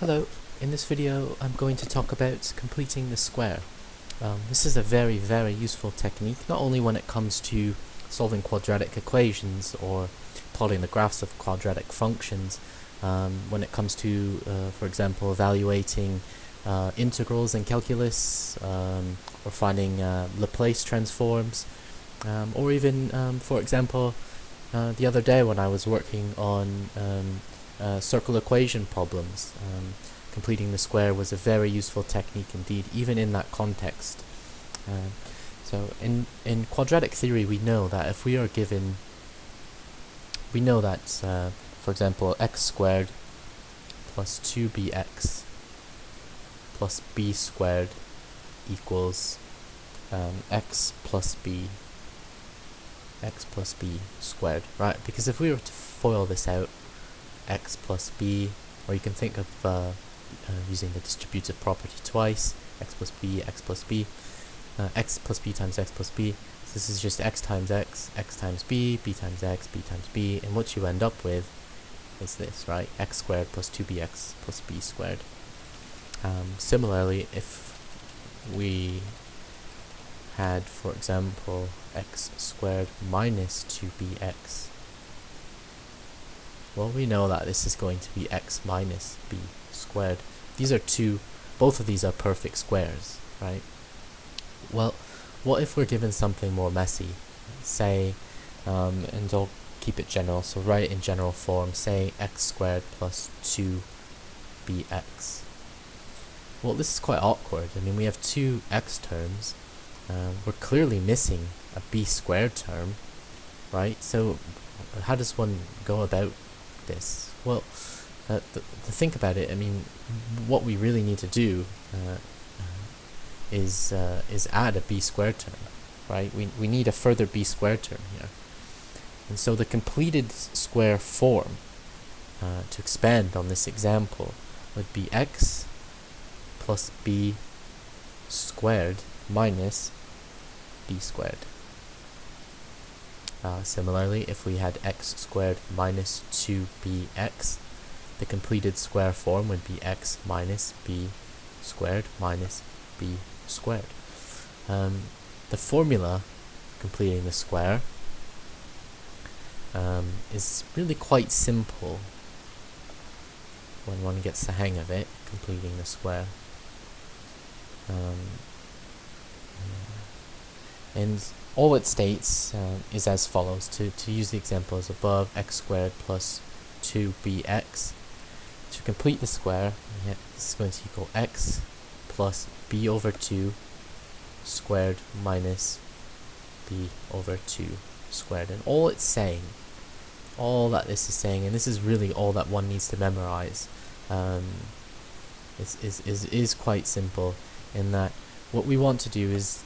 Hello, in this video I'm going to talk about completing the square. This is a very useful technique, not only when it comes to solving quadratic equations or plotting the graphs of quadratic functions, when it comes to, for example, evaluating integrals in calculus, or finding Laplace transforms, or even, for example, the other day when I was working on circle equation problems. Completing the square was a very useful technique indeed, even in that context. So in quadratic theory, we know that if we are given, we know that, for example, x squared plus 2bx plus b squared equals x plus b squared, right? Because if we were to FOIL this out, x plus b, or you can think of using the distributive property twice, x plus b x plus b times x plus b. So this is just x times x times b times x, b times b, and what you end up with is this, right? X squared plus 2bx plus b squared. Similarly, if we had, for example, x squared minus 2bx, well, we know that this is going to be x minus b squared. These are both of these are perfect squares, right? Well, what if we're given something more messy? Say, and I'll keep it general, so write it in general form, say x squared plus 2bx. Well, this is quite awkward. I mean, we have two x terms. We're clearly missing a b squared term, right? So how does one go about this? Well, to think about it, I mean, what we really need to do is add a b squared term, right? We need a further b squared term here, and so the completed square form to expand on this example would be x plus b squared minus b squared. Similarly, if we had x squared minus 2bx, the completed square form would be x minus b squared minus b squared. The formula completing the square is really quite simple when one gets the hang of it, completing the square. And all it states is as follows. To use the example as above, x squared plus 2bx. To complete the square, this is going to equal x plus b over 2 squared minus b over 2 squared. And all it's saying, all that this is saying, and this is really all that one needs to memorize, is quite simple, in that what we want to do is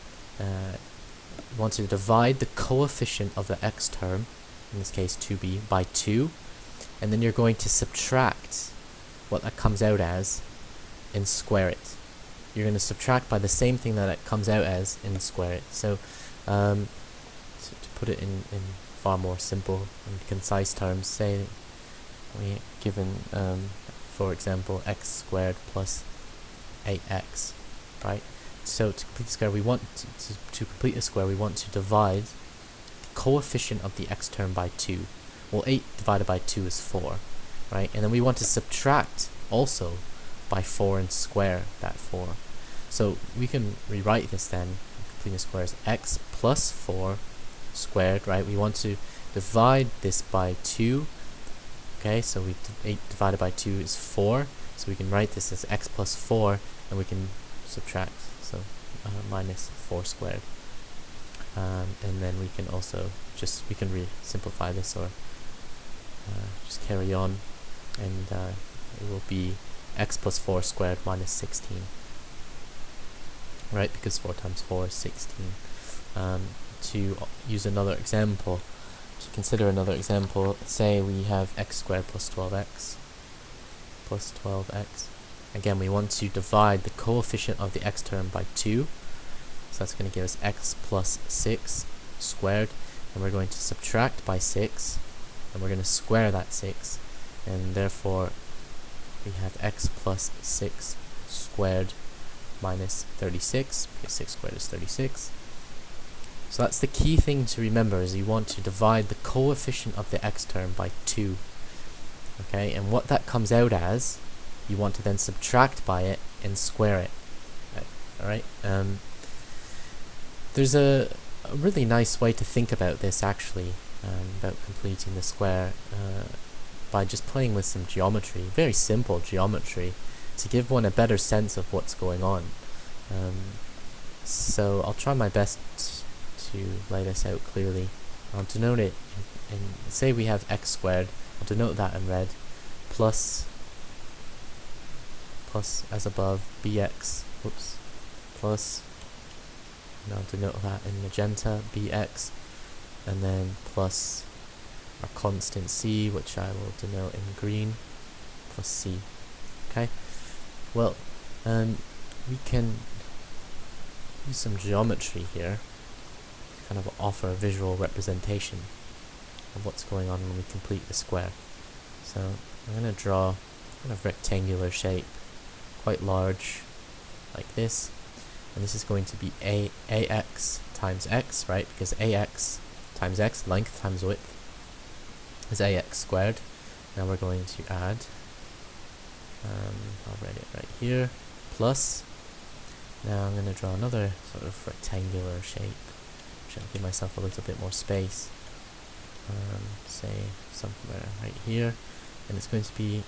want to divide the coefficient of the x term, in this case 2b, by 2, and then you're going to subtract what that comes out as and square it. You're going to subtract by the same thing that it comes out as and square it. So, to put it in far more simple and concise terms, say we given, for example, x squared plus 8x, right? So to complete the square, we want to complete the square, we want to divide the coefficient of the x term by 2. Well, 8 divided by 2 is 4, right? And then we want to subtract also by 4 and square that 4. So we can rewrite this then, completing the square, as x plus 4 squared, right? We want to divide this by 2. Okay, so 8 divided by 2 is 4. So we can write this as x plus 4, and we can subtract. So minus 4 squared, and then we can also we can simplify this, or just carry on, and it will be x plus 4 squared minus 16, right? Because 4 times 4 is 16. To use another example, to consider another example, say we have x squared plus 12x plus 12x. Again, we want to divide the coefficient of the x term by 2, so that's going to give us x plus 6 squared, and we're going to subtract by 6, and we're going to square that 6, and therefore we have x plus 6 squared minus 36, because 6 squared is 36. So that's the key thing to remember, is you want to divide the coefficient of the x term by 2. Okay, and what that comes out as, you want to then subtract by it and square it. Alright, there's a really nice way to think about this actually, about completing the square, by just playing with some geometry, very simple geometry, to give one a better sense of what's going on. So I'll try my best to lay this out clearly. I'll denote it in say we have x squared, I'll denote that in red, plus as above bx, plus, and I'll denote that in magenta, bx, and then plus our constant c, which I will denote in green, plus c. Okay, well, we can use some geometry here to kind of offer a visual representation of what's going on when we complete the square. So I'm going to draw a kind of rectangular shape, quite large, like this, and this is going to be ax times x, right? Because ax times x, length times width, is ax squared. Now we're going to add, I'll write it right here, plus, now I'm going to draw another sort of rectangular shape, which I'll give myself a little bit more space, say somewhere right here, and it's going to be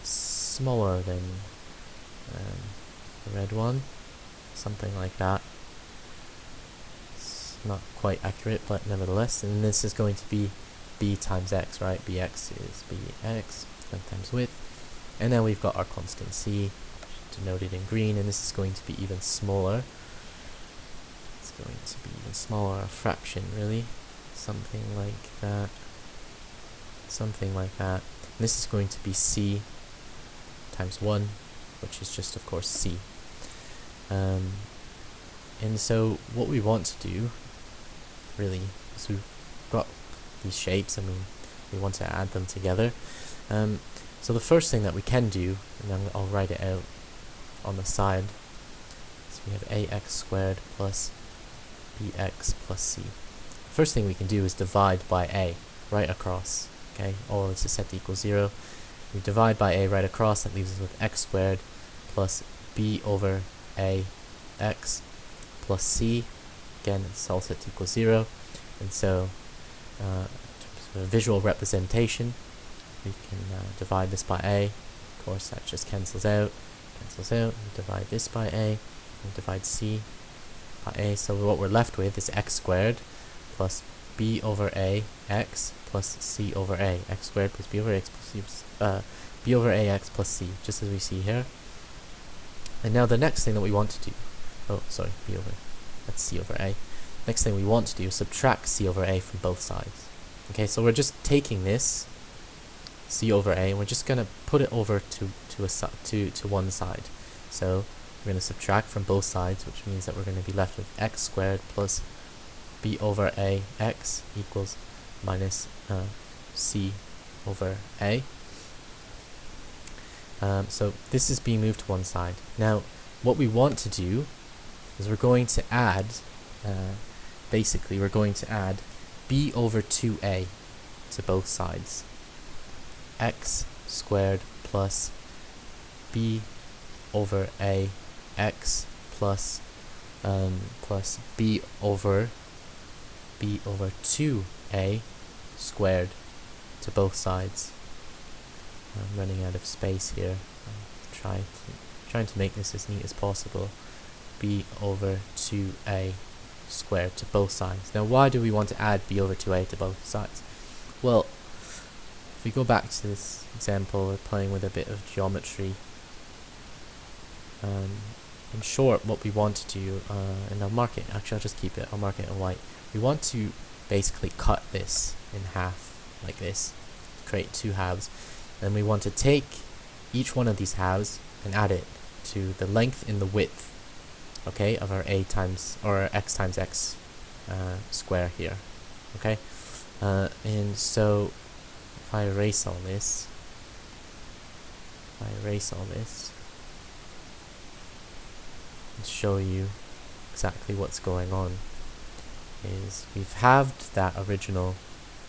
smaller than the red one, something like that. It's not quite accurate, but nevertheless, and this is going to be b times x, right? Bx is bx, length times width, and then we've got our constant c, denoted in green, and this is going to be even smaller. It's going to be even smaller, a fraction really, something like that, something like that. And this is going to be c times 1, which is just of course c. And so what we want to do really is we've got these shapes and we want to add them together. So the first thing that we can do, and then I'll write it out on the side, so we have ax squared plus bx plus c. First thing we can do is divide by a right across, okay? All is set to equal 0. We divide by a right across, that leaves us with x squared plus b over a x plus c. Again, it's all set to equal 0. And so, in terms of a visual representation, we can divide this by a. Of course, that just cancels out. We divide this by a, and divide c by a. So what we're left with is x squared plus b over a x plus c over a. X squared plus b over x plus c, b over ax plus c, just as we see here. And now the next thing that we want to do, that's c over a. Next thing we want to do is subtract c over a from both sides. Okay, so we're just taking this c over a and we're just going to put it over to one side. So we're going to subtract from both sides, which means that we're going to be left with x squared plus b over a x equals minus c over a. So this is being moved to one side. Now what we want to do is we're going to add, basically we're going to add b over 2a to both sides. X squared plus b over a x plus plus b over 2a squared to both sides. I'm running out of space here. I'm trying to make this as neat as possible. B over 2a squared to both sides. Now why do we want to add b over 2a to both sides? Well, if we go back to this example, we're playing with a bit of geometry. In short, what we want to do, and I'll mark it, actually I'll just keep it, I'll mark it in white. We want to basically cut this in half, like this, create two halves. Then we want to take each one of these halves and add it to the length and the width, okay, of our a times, or x times x square here, okay? And so if I erase all this, if I erase all this and show you exactly what's going on, is we've halved that original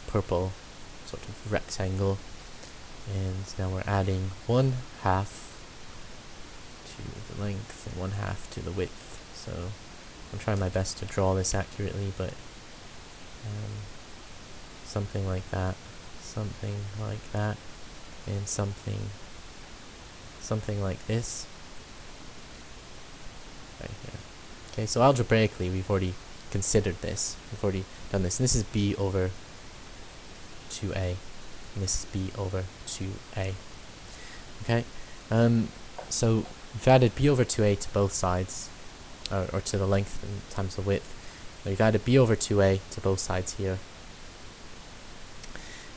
purple sort of rectangle, and now we're adding 1/2 to the length and 1/2 to the width. So I'm trying my best to draw this accurately, but something like that, and something like this right here. Okay, so algebraically we've already considered this, we've already done this, and this is b over 2a, and this is b over 2a. Okay, so we've added b over 2a to both sides, or to the length and times the width. We've added b over 2a to both sides here.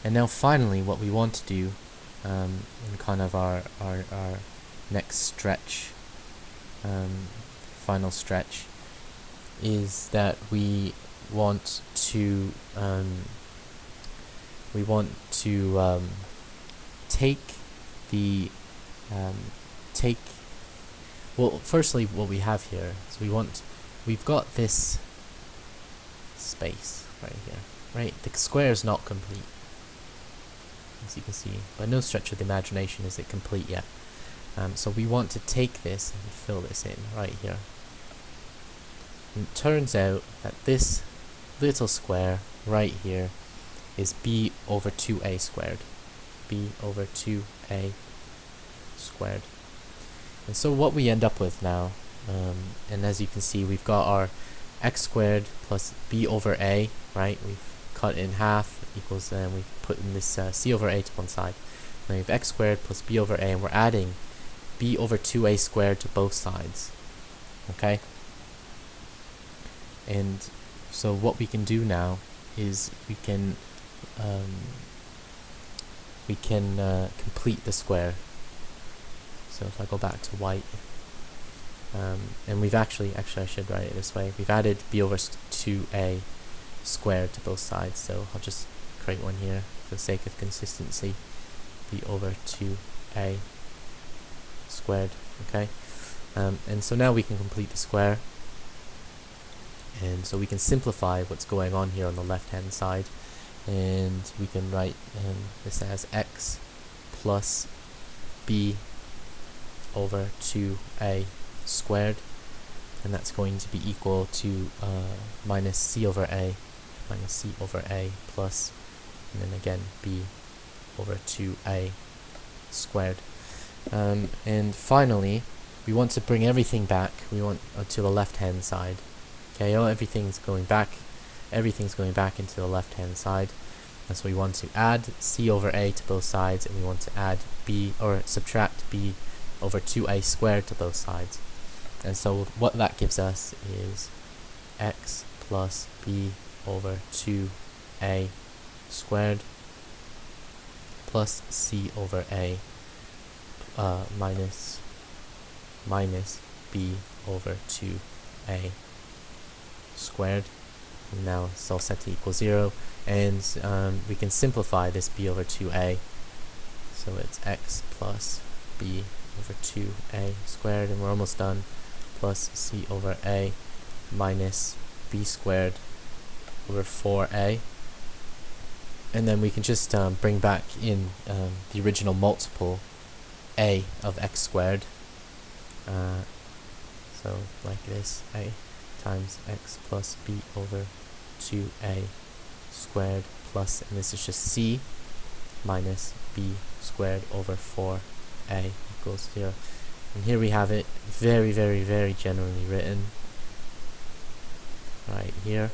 And now finally what we want to do in kind of our next stretch, final stretch, is that we want to well, firstly what we have here is we've got this space right here, right? The square is not complete, as you can see. By no stretch of the imagination is it complete yet. So we want to take this and fill this in right here. And it turns out that this little square right here is b over 2a squared. b over 2a squared. And so what we end up with now, and as you can see, we've got our x squared plus b over a, right? We've cut it in half, equals, and we've put in this c over a to one side. Now we have x squared plus b over a, and we're adding b over 2a squared to both sides. Okay? And so what we can do now is we can complete the square. So if I go back to white, and we've actually I should write it this way. We've added b over 2a squared to both sides, so I'll just create one here for the sake of consistency. b over 2a squared, okay? And so now we can complete the square, and so we can simplify what's going on here on the left hand side, and we can write this as x plus b over 2a squared, and that's going to be equal to minus c over a plus, and then again b over 2a squared. And finally we want to bring everything back. We want to the left hand side. Okay, everything's going back into the left hand side. And so we want to add c over a to both sides, and we want to add b, or subtract b over 2a squared to both sides. And so what that gives us is x plus b over 2a squared plus c over a minus b over 2a squared. And now it's all set to equal 0, and we can simplify this b over 2a, so it's x plus b over 2a squared, and we're almost done, plus c over a minus b squared over 4a. And then we can just bring back in the original multiple a of x squared, so like this, a times x plus b over 2a squared plus, and this is just c minus b squared over 4a equals 0. And here we have it, very, very, very generally written right here,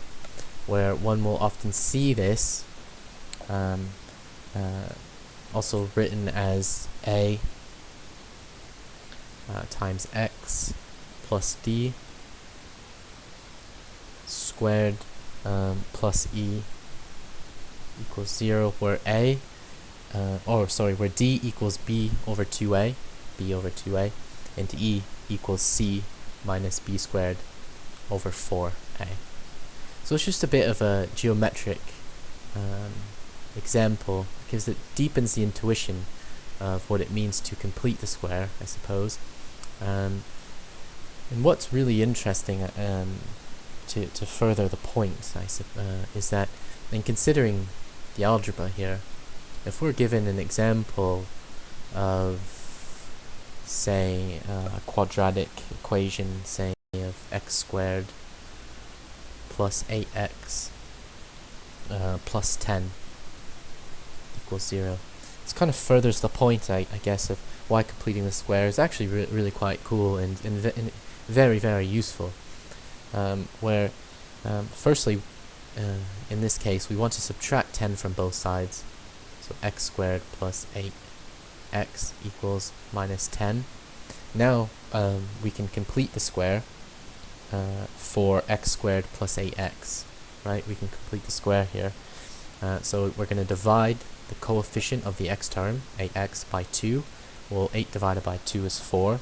where one will often see this also written as a times x plus d squared plus e equals 0, where where d equals b over 2a, and e equals c minus b squared over 4a. So it's just a bit of a geometric example, because it deepens the intuition of what it means to complete the square, I suppose. And what's really interesting to further the point is that in considering the algebra here, if we're given an example of, say, a quadratic equation, say, of x squared plus 8x plus 10 equals 0. This kind of furthers the point, I guess, of why completing the square is actually really quite cool and very, very useful. Where, firstly, in this case, we want to subtract 10 from both sides. So x squared plus 8x equals minus 10. Now we can complete the square for x squared plus 8x, right? We can complete the square here. So we're going to divide the coefficient of the x term, 8x, by 2. Well, 8 divided by 2 is 4,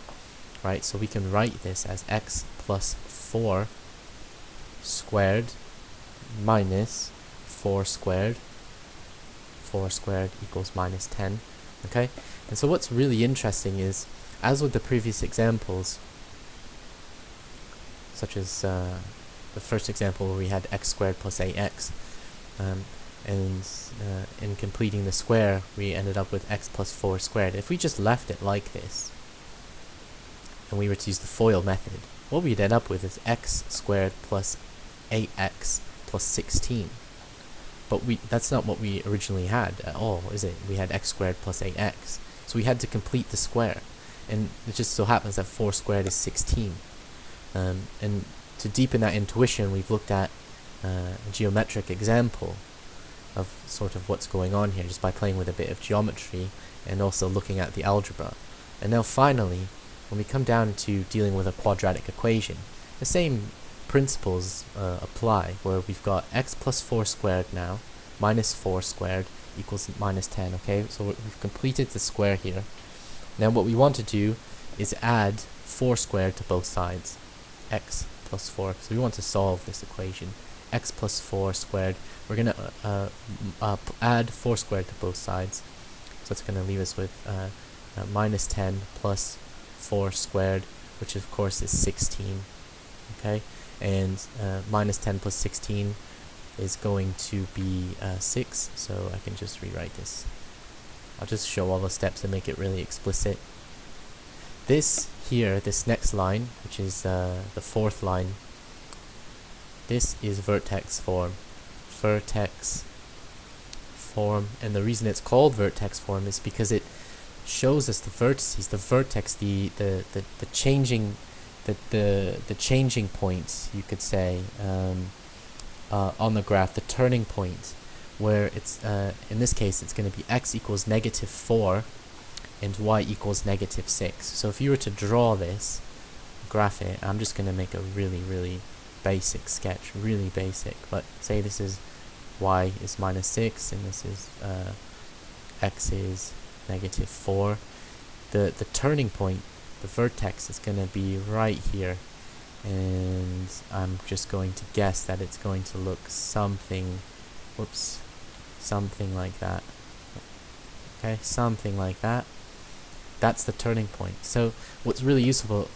right? So we can write this as x plus 4 squared minus 4 squared. 4 squared equals minus 10, okay? And so what's really interesting is, as with the previous examples, such as the first example where we had x squared plus 8x, and in completing the square we ended up with x plus 4 squared. If we just left it like this and we were to use the FOIL method, what we'd end up with is x squared plus 8x plus 16. But that's not what we originally had at all, is it? We had x squared plus 8x. So we had to complete the square. And it just so happens that 4 squared is 16. And to deepen that intuition, we've looked at a geometric example of sort of what's going on here, just by playing with a bit of geometry and also looking at the algebra. And now finally, when we come down to dealing with a quadratic equation, the same principles apply, where we've got x plus 4 squared now, minus 4 squared equals minus 10, okay? So we've completed the square here. Now what we want to do is add 4 squared to both sides, x plus 4, so we want to solve this equation. X plus 4 squared, we're going to add 4 squared to both sides, so it's going to leave us with minus 10 plus 4 squared, which of course is 16, okay? And minus 10 plus 16 is going to be 6, so I can just rewrite this. I'll just show all the steps and make it really explicit. This here, this next line, which is the fourth line, this is vertex form. Vertex form, and the reason it's called vertex form is because it shows us the vertices, the vertex, the changing the changing points, you could say, on the graph, the turning point, where it's in this case it's going to be x equals negative 4 and y equals negative 6. So if you were to draw this, graph it, I'm just going to make a really basic sketch, really basic, but say this is y is minus 6 and this is x is negative 4. The turning point, the vertex, is going to be right here, and I'm just going to guess that it's going to look something like that. Okay, something like that. That's the turning point. So what's really useful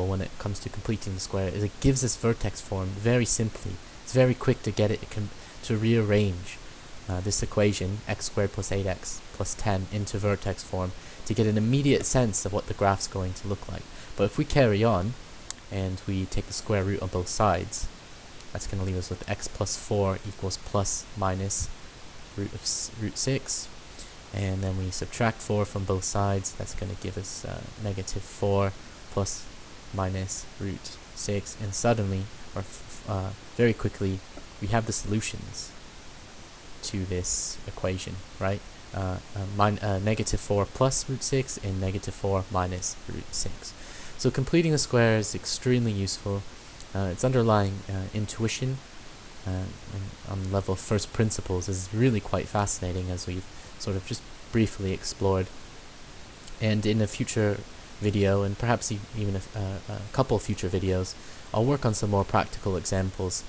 when it comes to completing the square is it gives us vertex form very simply. It's very quick to get it to rearrange this equation, x squared plus 8x plus 10, into vertex form to get an immediate sense of what the graph's going to look like. But if we carry on and we take the square root on both sides, that's going to leave us with x plus 4 equals plus minus root 6, and then we subtract 4 from both sides. That's going to give us negative 4 plus minus root 6, and suddenly, or very quickly, we have the solutions to this equation, right? Negative 4 plus root 6 and negative 4 minus root 6. So completing the square is extremely useful. Its underlying intuition on the level of first principles is really quite fascinating, as we've sort of just briefly explored. And in a future video, and perhaps even a couple future videos, I'll work on some more practical examples